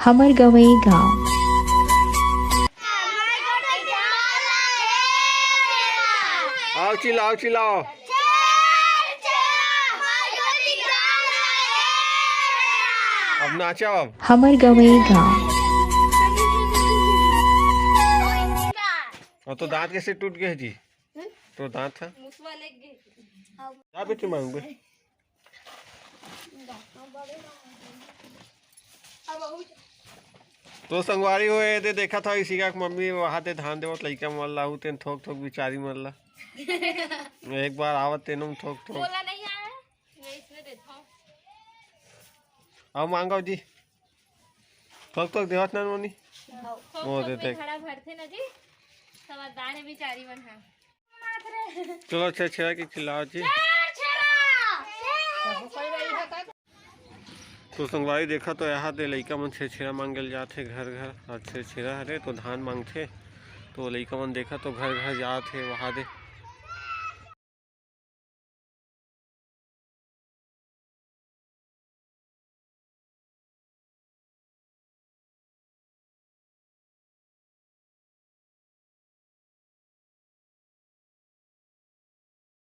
हमर गवई गाँव। आओ चिल्लाओ चिल्लाओ। अब नाचो। हमर गवई गाँव। और तो दांत कैसे टूट गए जी? तो दांत था बेटी मांग तो संगवारी हुए थे देखा था इसी का मम्मी वहाँ ते धान देवत लइका मरला हूँ तेन थोक थोक बिचारी मरला। एक बार आवत तेनम थोक थोक बोला नहीं आया मैं इसमें देता हूँ। आओ मांगो जी थोक थोक देवत ना नोनी वो देते खड़ा भरते ना जी समझदार है बिचारी बन। चलो छेर छेरा की खिलाओ जी। तो संगवारी देखा तो यहाँ दे लइका मन छेर छेरा मांगे जाते घर घर और छेर छेरा हरे तो धान मांगते तो लइका मन देखा तो घर घर जाते वहाँ दे